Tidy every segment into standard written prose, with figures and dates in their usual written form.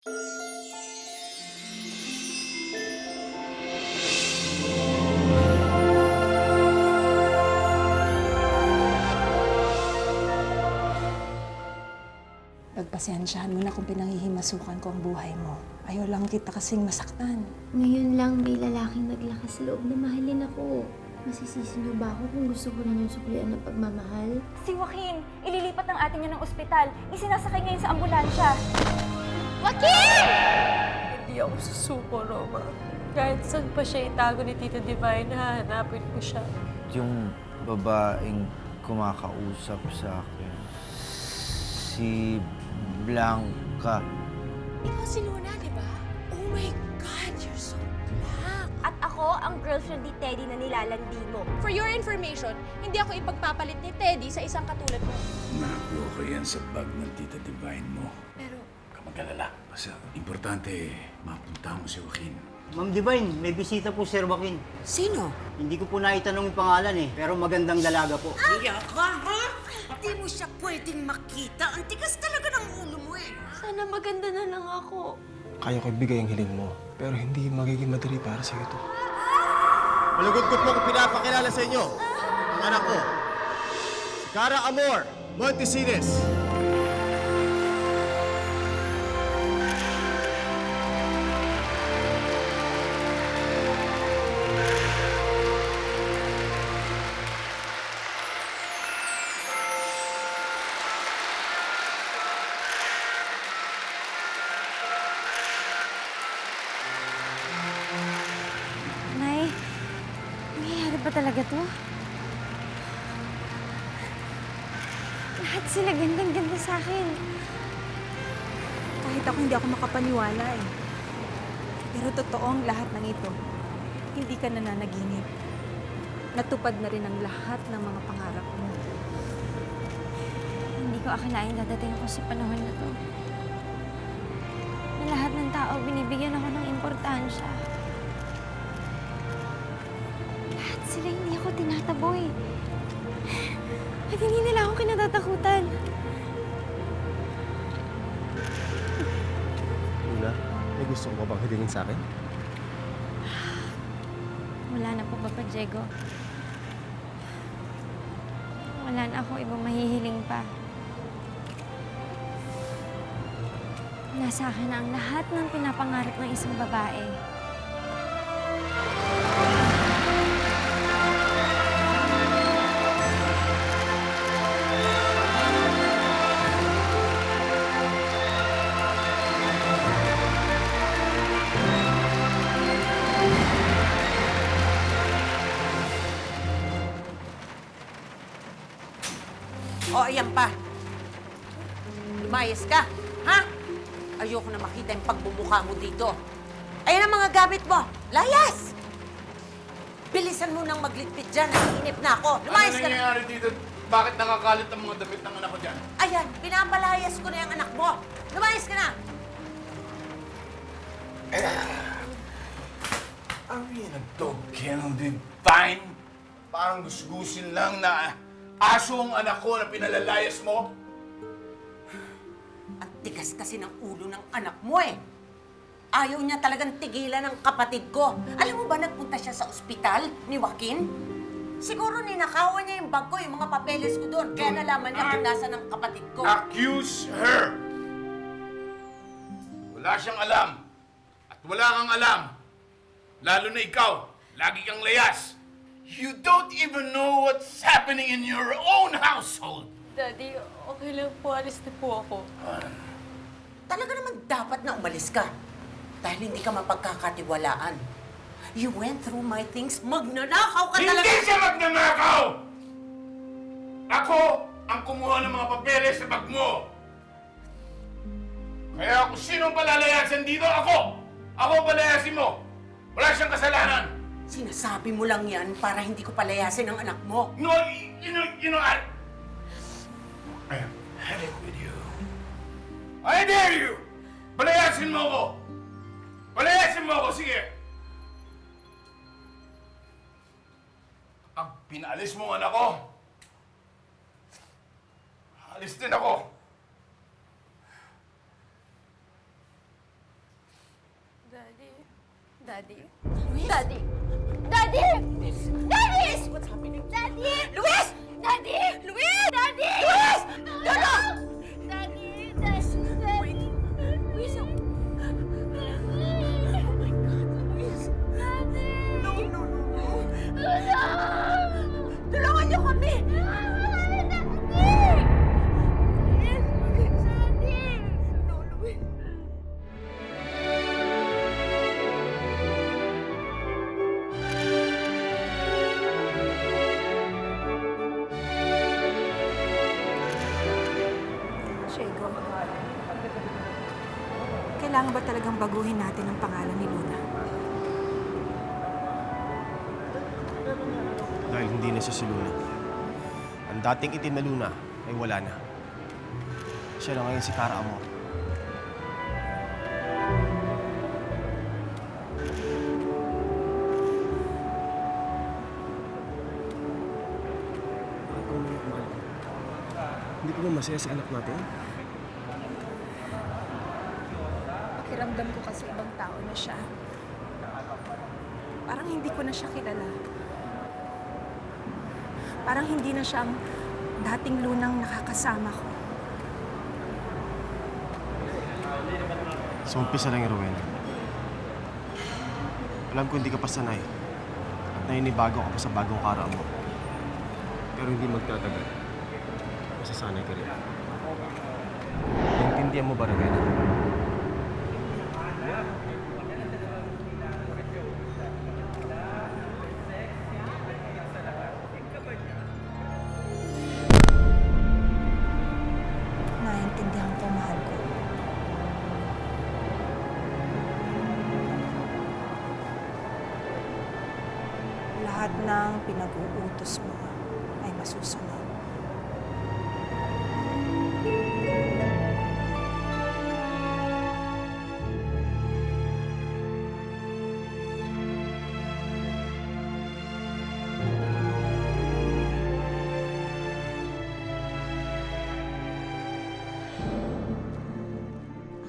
Pagpasensyahan mo na kung pinanghihimasukan ko ang buhay mo. Ayaw lang kita kasing masaktan. Ngayon lang may lalaking naglakas loob na mahalin ako. Masisisi niyo ba ako kung gusto ko rin yung suklian ng pagmamahal? Si Joaquin, ililipat ng ate niya ng ospital. Isinasakay ngayon sa ambulansya. Joaquin! Hindi ako susuko, Roma. Kahit saan pa siya itago ni Tita Divine, hahanapin ko siya. Yung babaeng kumakausap sa akin, si Blanca. Ikaw si Luna, di ba? Oh my God, you're so black. At ako ang girlfriend ni Teddy na nilalandi mo. For your information, hindi ako ipagpapalit ni Teddy sa isang katulad mo. Nakakuha ko yan sa bag ng Tita Divine mo. Pero, Kamag-alala. Basta, importante, mapunta mo si Joaquin. Ma'am Divine, may bisita po Sir Joaquin. sino? Hindi ko po naitanong yung pangalan pero magandang dalaga po. Hiya ka, ha? Di mo siya pwedeng makita. Ang tigas talaga ng ulo mo eh. Sana maganda na lang ako. Kaya ko ibigay ang hiling mo, pero hindi magiging madali para sa'yo ito. Malugod-god mo kung pinapakilala sa inyo ang anak ko, si Cara Amor Montesinos. Nay, nangyayari ba talaga to? Lahat sila gandang-ganda sa akin. Kahit ako hindi ako makapaniwala eh. Pero totoo ang lahat ng ito. Hindi ka nananaginip. Natupad na rin ang lahat ng mga pangarap mo. Hindi ko akalain dadating ako sa panahon na to. Na lahat ng tao binibigyan ako ng importansya. Lahat sila hindi ako tinataboy. At hindi nila ako kinatatakutan. Luna, may gusto mo bang hilingin sa akin? Wala na po, Papa Diego. Wala na akong ibang mahihiling pa. Nasa akin na ang lahat ng pinapangarap ng isang babae. O, ayan pa. Lumayas ka, ha? Ayoko na makita yung pagbubukha mo dito. Ayan ang mga gamit mo. Layas! Bilisan mo nang magligpit dyan. Naiinip na ako. Lumayas ka na. nangyayari dito? Bakit nakakalit ang mga damit ng anak ko dyan? Ayan, pinapalayas ko na yung anak mo. Lumayas ka na. Are we in a dog kennel, Divine? Parang gusgusin lang na aso ang anak ko na pinalalayas mo? Ang tigas kasi ng ulo ng anak mo eh. Ayaw niya talagang tigilan ng kapatid ko. Alam mo ba nagpunta siya sa ospital ni Joaquin? Siguro ninakawan niya yung bag ko, yung mga papeles ko doon. Kaya nalaman niya kung nasa ng kapatid ko. Accuse her! Wala siyang alam. At wala kang alam. Lalo na ikaw. Lagi kang layas. You don't even know what's happening in your own household. Daddy, okay lang po. Alis na po ako. Talaga naman dapat na umalis ka. Dahil hindi ka mapagkakatiwalaan. You went through my things. Magnanakaw ka talaga. Hindi siya magnanakaw! Ako ang kumuha ng mga papeles sa bag mo. Kaya kung sinong palalayasin dito, ako! Ako ang palayasin mo! Wala siyang kasalanan! Sinasabi mo lang yan para hindi ko palayasin ang anak mo. No, you know, I have had it with you. I dare you! Palayasin mo ko! Palayasin mo ko, sige! Pag pinaalis mo ang anak ko, alis din ako. Daddy? Daddy? Daddy! Daddy! Daddy! What's happening? Daddy! Luis! Daddy! Luis! Daddy! Luis! Lolo! Daddy! Daddy! Luis, oh. Oh my God, Luis! Daddy! No, no, no, no. Tulong! Tulungan niyo kami! Daddy! Please, Luis! Daddy! No, Luis. Shego, kailangan ba talagang baguhin natin ang pangalan ni Luna? Dahil hindi na siya si Luna. Ang dating itim na Luna ay wala na. Siya na ngayon si Cara Amor. Hindi ko ba masaya sa anak natin? Pakiramdam ko kasi ibang tao na siya. Parang hindi ko na siya kilala. Parang hindi na siya ang dating Lunang nakakasama ko. Sa umpisa lang yung Rowena. Alam ko hindi ka pa sanay. At naninibago ka pa sa bagong Cara Amor. Pero hindi magtatagal. Masasanay ka rin. Naintindihan mo ba, Rowena? Naintindihan ko, mahal ko. Lahat ng pinag-uutos mo ay masusunod.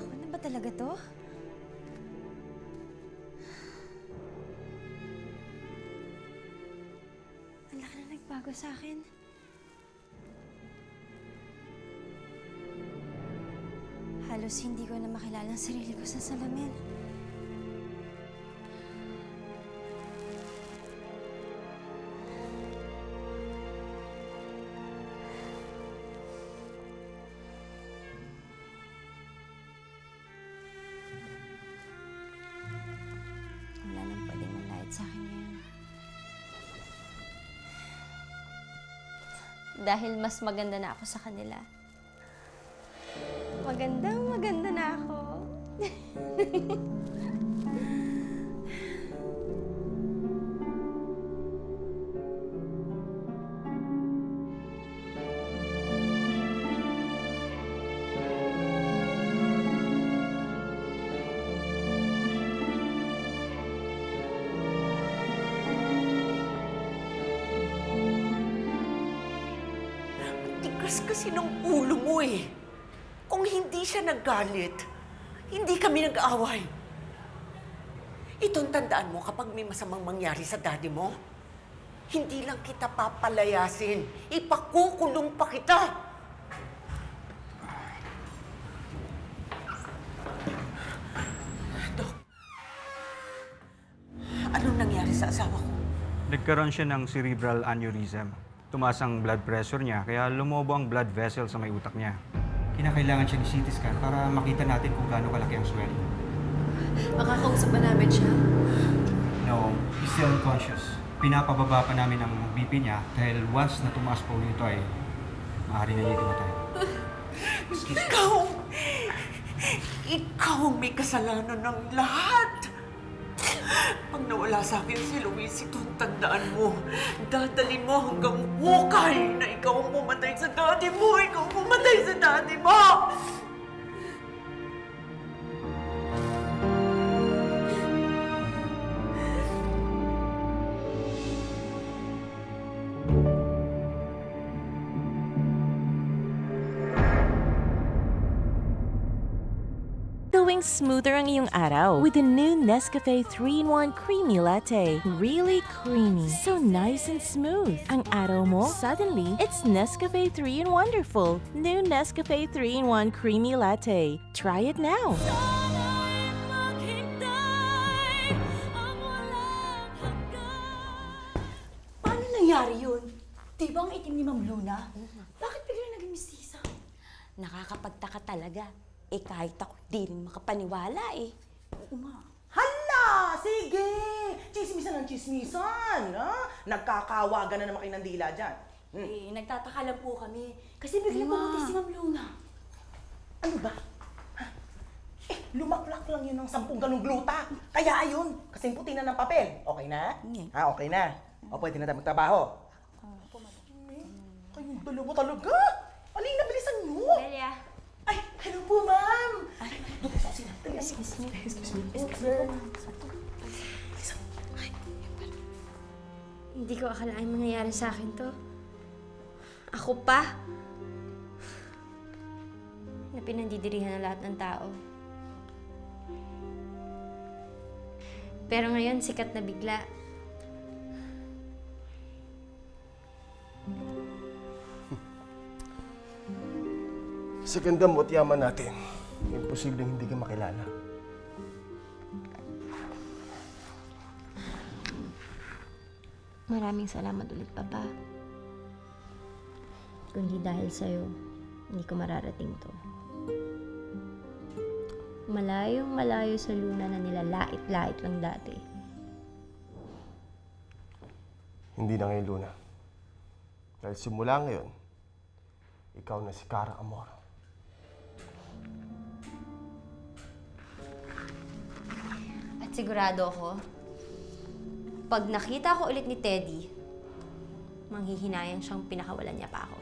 Ako na ba talaga to? Ang laki na nagbago sa akin. Halos hindi ko na makilala ang sarili ko sa salamin. Wala nang pwedeng manlait sa akin ngayon. Dahil mas maganda na ako sa kanila. Maganda na ako. Tigas kasi ng ulo mo eh. Kung hindi siya naggalit, hindi kami nag-away. Itong tandaan mo kapag may masamang mangyari sa daddy mo, hindi lang kita papalayasin, ipakukulong pa kita. Dok, anong nangyari sa asawa ko? Nagkaroon siya ng cerebral aneurysm. Tumaas ang blood pressure niya, kaya lumobo ang blood vessel sa may utak niya. Kinakailangan siya ni CT scan para makita natin kung gaano kalaki ang swelling. Makakausap ba namin siya? No, he's still unconscious. Pinapababa pa namin ang BP niya dahil once na tumaas po ito ay maaari na niya itimatay. Ikaw ang may kasalanan ng lahat. Pag nawala sa akin si Luis, itong tandaan mo, dadalhin mo hanggang hukay na ikaw ang pumatay sa daddy mo! Ikaw ang pumatay sa daddy mo! gagawing smoother ang iyong araw with the new Nescafe 3-in-1 Creamy Latte. Really creamy. So nice and smooth. Ang araw mo, suddenly, it's Nescafe 3-in Wonderful. New Nescafe 3-in-1 Creamy Latte. Try it now. Paano nangyari yun? Di ba ang itim ni Ma'am Luna? Bakit bigla naging mistisa? Nakakapagtaka talaga. Kahit ako di rin makapaniwala Hala! Sige! Chismisan ng chismisan! Ha? Nagkakawagan na naman kayo ng dila dyan. Nagtataka lang po kami. Kasi bigla pumunti si Ma'am Luna. Ano ba? Ha? Lumaklak lang yun ng 10 ganong gluta. Kaya ayun, kasing puti na ng papel. Okay na? Ha, okay na. O pwede na tayo magtrabaho. Kayong dalawa talaga! Alina, bilisan nyo! Delia. Ay, hello po, ma'am! Ay, doon sa sila. Excuse me. Hindi ko akalain mangyayari sa akin to. Ako pa? Na pinandidirihan ng lahat ng tao. Pero ngayon, sikat na bigla. Sa ganda mo at yaman natin, imposibleng hindi ka makilala. Maraming salamat ulit, Papa. Kung hindi dahil sa'yo, hindi ko mararating to. Malayong malayo sa Luna na nilalait-lait lang dati. Hindi na ngayon, Luna. Dahil simula ngayon, ikaw na si Cara Amor. At sigurado ako, pag nakita ko ulit ni Teddy, manghihinayang siyang pinakawalan niya pa ako.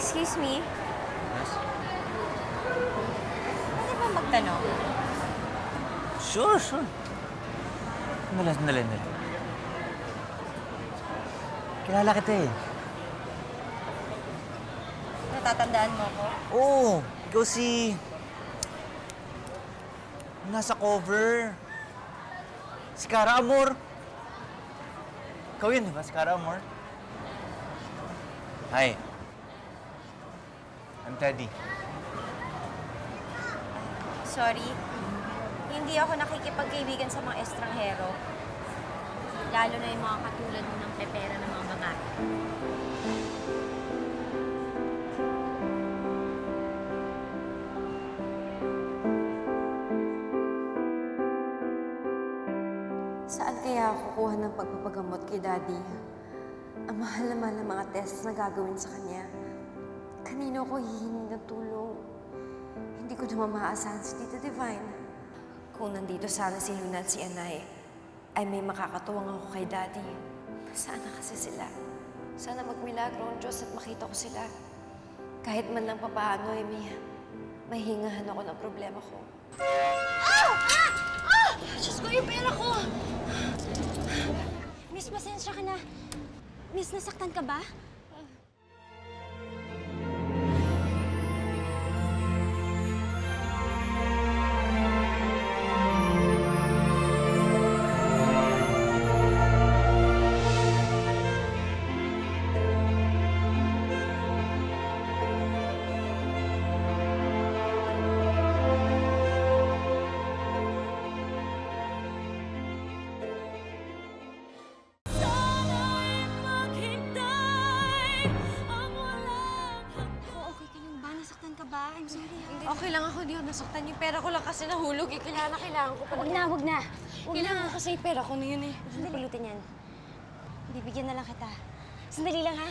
Excuse me? Pwede ba magtanong? Sure. Sandali. Kilala kita eh. Natatandaan mo ko? Oo, ikaw si... nasa cover. Si Cara Amor. Ikaw yun, di ba? Si Cara Amor? Hi. I'm Teddy. Sorry. Hindi ako nakikipagkaibigan sa mga estranghero. Lalo na yung mga katulad mo ng pepera ng mga babae. Saan kaya ako kukuha ng pagpapagamot kay Daddy? Ang mahal naman ng mga tests na gagawin sa kanya. Kanino ko hihingi ng tulong? Hindi ko naman maaasahan si Tita Divine. Kung nandito sana si Luna at si Anay, ay may makakatuwang ako kay Daddy. Sana kasi sila. Sana magmilagro ang Diyos at makita ko sila. Kahit man lang papaano ay may hingahan ako ng problema ko. Diyos ko, yung pera ko! Miss, pasensya ka na. Miss, nasaktan ka ba? Okay lang ako, di ako nasaktan. Yung pera ko lang kasi nahulog. Kailangan ko pala. Huwag na. Kailangan ko kasi yung pera ko na yun eh. Hindi pulutin yan. Bibigyan na lang kita. Sandali lang, ha?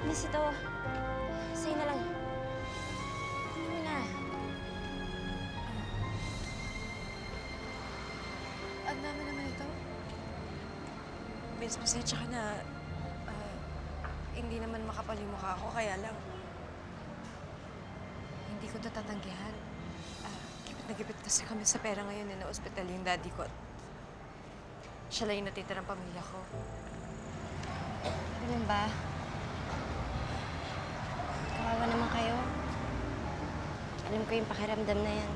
Miss, ito. Sa'yo na lang. Kunin mo na. Ang dami naman ito. Miss, pasensya ka na. Hindi naman makapal yung mukha ko, kaya lang. Hindi ko ito tatanggihan. Gipit na gipit kasi kami sa pera ngayon na ospital yung daddy ko. Siya lang yung natitirang pamilya ko. Ganun ba? Kawawa naman kayo. Alam ko yung pakiramdam na yan.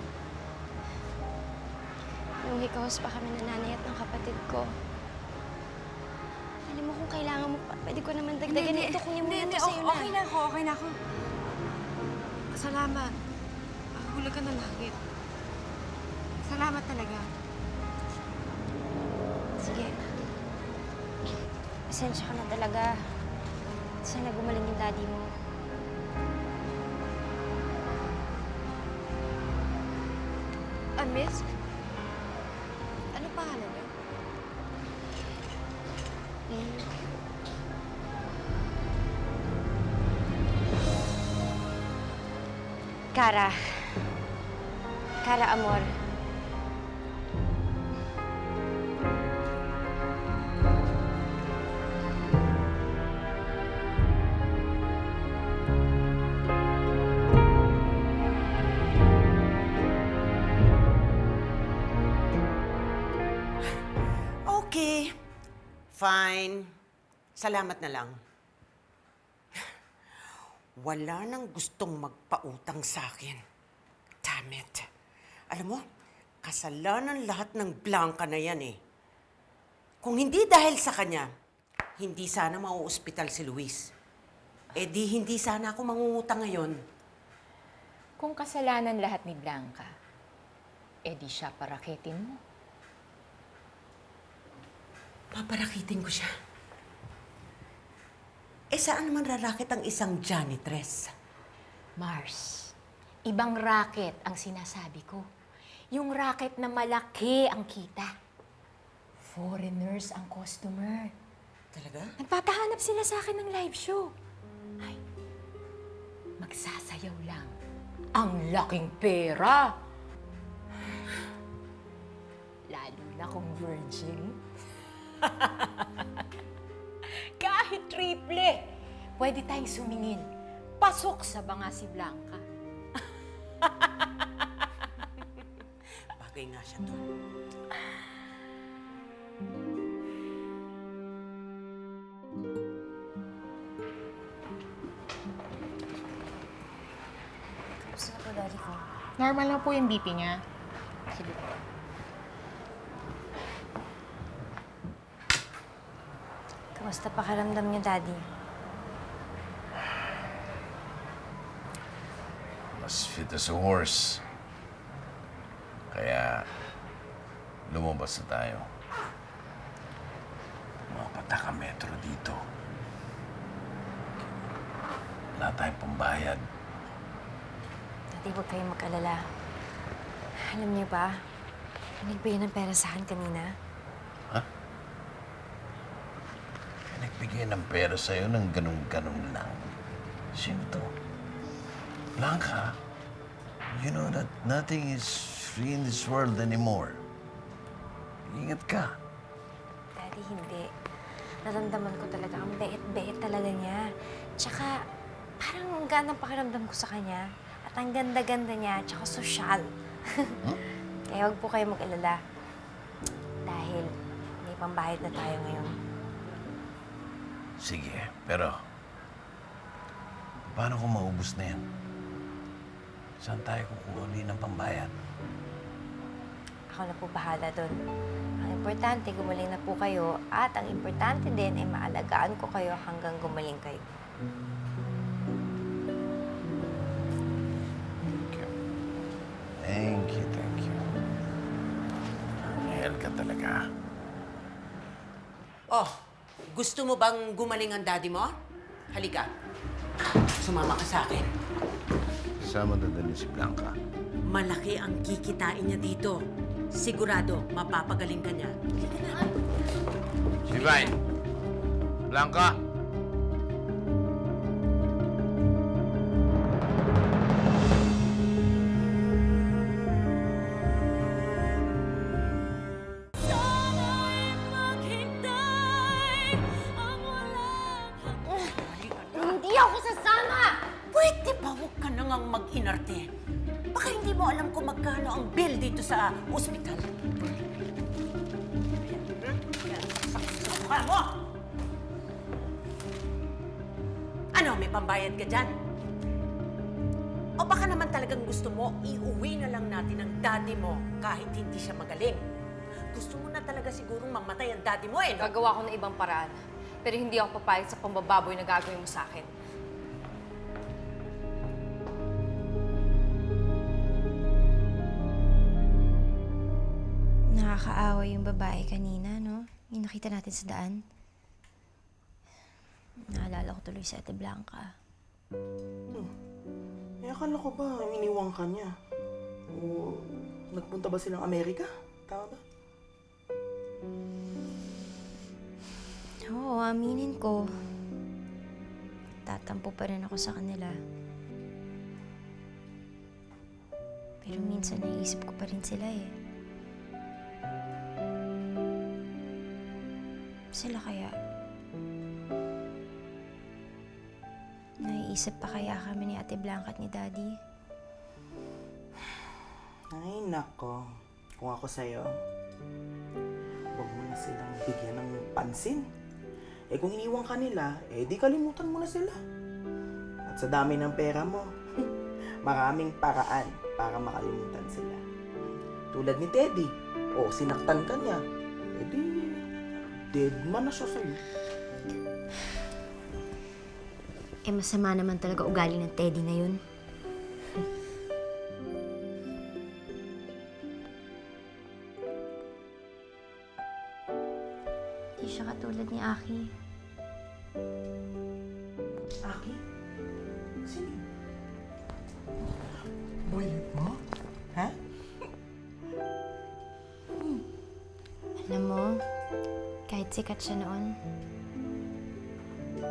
Nung hikawas pa kami ng nanay at ng kapatid ko. Alam mo kung kailangan mo pa, pwede ko naman dagdagan ito. Kunin mo yan to sa'yo na. Okay na ako. Salamat. Hula ka na langit. Salamat talaga. Sige. Pasensya ka na talaga. Sana gumaling yung daddy mo. Miss? Ano pangalan niyo? Kara. Kara Amor. Okay. Fine. Salamat na lang. Wala nang gustong magpautang sa akin. Damn it. Alam mo, kasalanan lahat ng Blanca na yan eh. Kung hindi dahil sa kanya, hindi sana mauospital si Luis. Eh di hindi sana ako mangungutang ngayon. Kung kasalanan lahat ni Blanca, eh di siya paraketin mo. Paparakitin ko siya. Eh saan naman rarakit ang isang janitress? Mars, ibang racket ang sinasabi ko. Yung racket na malaki ang kita. Foreigners ang customer. Talaga? Nagpapahanap sila sa akin ng live show. Ay, magsasayaw lang. Ang laking pera! Lalo na kung virgin. Kahit triple, pwede tayong sumingin. Pasok sa banga si Blanca. Bagay nga siya doon. Gusto na po, daddy ko. Normal lang po yung BP niya. Sige po. Kamusta pakiramdam niyo, daddy? Mas fit as a horse. Kaya, lumabas na tayo. Mga pataka-metro dito. Wala tayong pambayad. Daddy, huwag kayong mag-alala. Alam niyo ba, nagbigay ng pera sa akin kanina. Nagbigay ng pera sa'yo ng ganun-ganun lang. Sino to? Blanca, you know that nothing is free in this world anymore. Ingat ka. Daddy, hindi. Naramdaman ko talaga, ang bait-bait talaga niya. Tsaka, parang ang ganang pakiramdam ko sa kanya. At ang ganda-ganda niya, tsaka sosyal. Kaya huwag po kayo mag-alala. Dahil may pambayad na tayo ngayon. Sige, pero paano kung maubos na yan? Saan tayo kukuha ulit ng pambayad? Ako na po bahala doon. Ang importante, gumaling na po kayo. At ang importante din ay maalagaan ko kayo hanggang gumaling kayo. Thank you, thank you. Angel ka talaga. Oh, gusto mo bang gumaling ang daddy mo? Halika. Sumama ka sa akin. Sama na din si Blanca. Malaki ang kikitain niya dito. Sigurado, mapapagaling ka niya. Halika na. Si Vine! Blanca! Hindi ako sasama! Pwede ba huwag ka na ngang mag-inarte? Baka hindi mo alam kung magkano ang bill dito sa ospital. Sa mo! Ano, may pambayad ka dyan? O baka naman talagang gusto mo, iuwi na lang natin ang daddy mo kahit hindi siya magaling. Gusto mo na talaga sigurong mamatay ang daddy mo eh, no? Gagawa ko ng ibang paraan. Pero hindi ako papayag sa pambababoy na gagawin mo sa akin. Nakakaawa yung babae kanina, no? Yung nakita natin sa daan. Naalala ko tuloy si Ate Blanca. Eh, akala ko ba iniwang ka niya? O nagpunta ba silang Amerika? Tama ba? Oo, aminin ko. Tatampo pa rin ako sa kanila. Pero minsan naisip ko pa rin sila eh. Sila kaya? Naiisip pa kaya kami ni Ate Blanca at ni Daddy? Ay, nako. Kung ako sa'yo, huwag mo na silang bigyan ng pansin. Eh kung iniwan ka nila, eh di kalimutan mo na sila. At sa dami ng pera mo, maraming paraan para makalimutan sila. Tulad ni Teddy, o sinaktan ka niya, eh di dead man na siya sa'yo. Eh masama naman talaga ugali ng Teddy na yun. Di siya katulad ni Aki. Aki? Sino? Boylet mo? Ha? Alam mo, kahit sikat siya noon,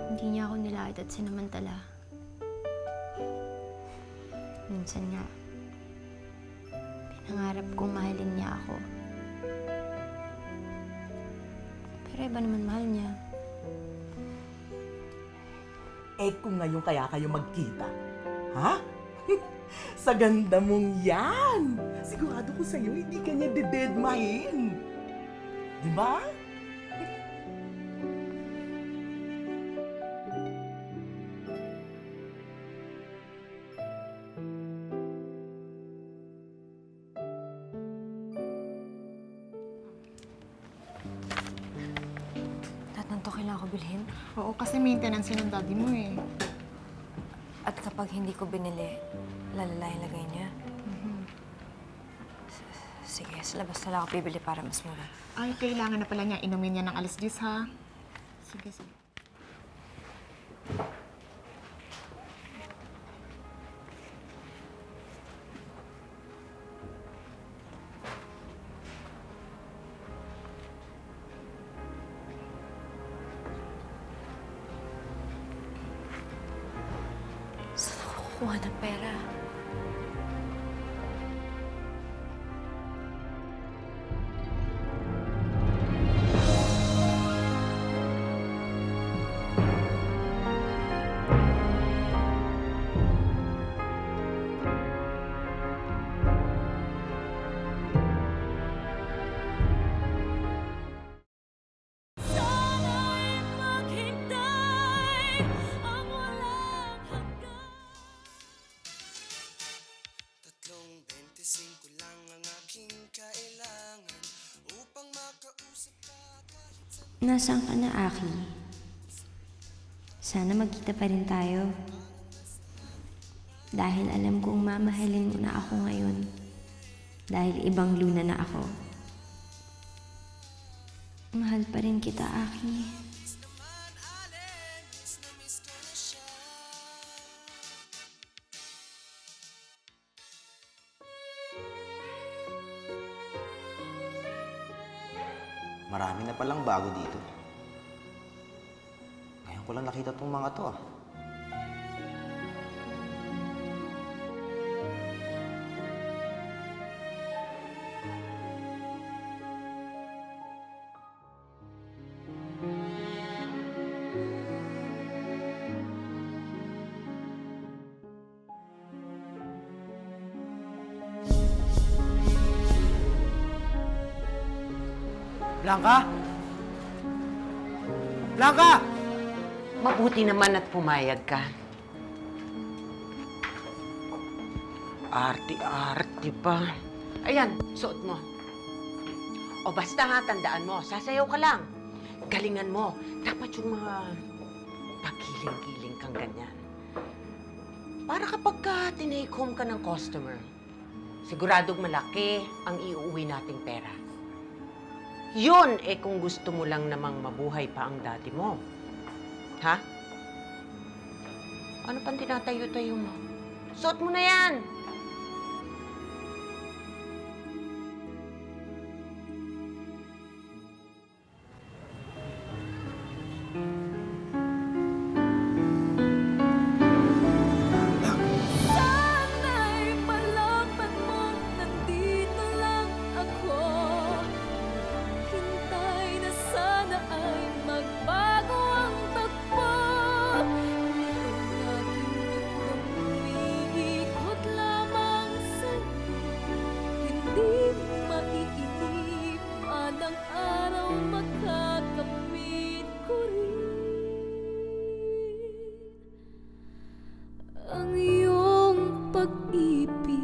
hindi niya ako nilait at sinamantala. Minsan nga, pinangarap kong mahalin niya ako. Pero iba naman mahal niya. Eh kung ngayon kaya kayo magkita, ha? Sa ganda mong yan! Sigurado ko sa'yo, hindi ka niya dededmahin. Di ba? Lahat ng to kailangan ko bilhin. Oo, kasi maintenance yun ng daddy mo eh. At kapag hindi ko binili, lalala yung lagay niya. Sige, sa labas na lang ako bibili para mas mura. Ay, kailangan na pala niya inumin niya ng alas 10, ha? Sige, sige. Saan ako kukuha ng pera? Nasaan ka na, Aki? Sana magkita pa rin tayo. Dahil alam kong mamahalin mo na ako ngayon. Dahil ibang Luna na ako. Mahal pa rin kita, Aki. Marami na palang bago dito. Ngayon ko lang nakita tong mga to, ah. Blanca? Blanca! Mabuti naman at pumayag ka. Arte-arte pa. Ayan, suot mo. O basta ha, tandaan mo, sasayaw ka lang. Galingan mo. Dapat yung mga pagiling-giling kang ganyan. Para kapag tinake home ka ng customer, siguradong malaki ang iuwi nating pera. Yun kung gusto mo lang namang mabuhay pa ang dati mo. Ha? Ano pang tinatayo-tayo mo? Suot mo na yan! Sana'y malaman mo, nandito lang ako. Hintay na sana ay magbago ang takbo. Itong aking mundong umiikot lamang sa'yo. Hindi maiinip, anang araw makakamit ko rin ang iyong pag-ibig.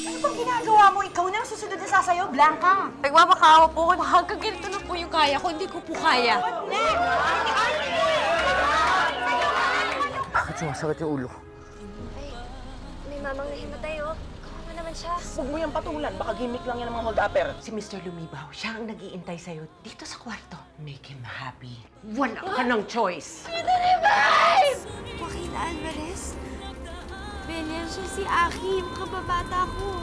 Ano bang ginagawa mo? Ikaw na ang susunod na sasayaw, Blanca. Nagmamakawa po ko. Hanggang ganito na po yung kaya ko. Hindi ko po kaya. Bakit sumasakit yung ulo? May mamang nahimatay, oh. Kawawa naman siya. Huwag mo yung patulan. Baka gimmick lang yan ng mga hold-upper. Si Mr. Lumibaw, siya ang nag-iintay sa'yo dito sa kwarto. Make him happy. Wala ka ng choice. Joaquin Alvarez. Benyan siya si Aki, yung kababata ko.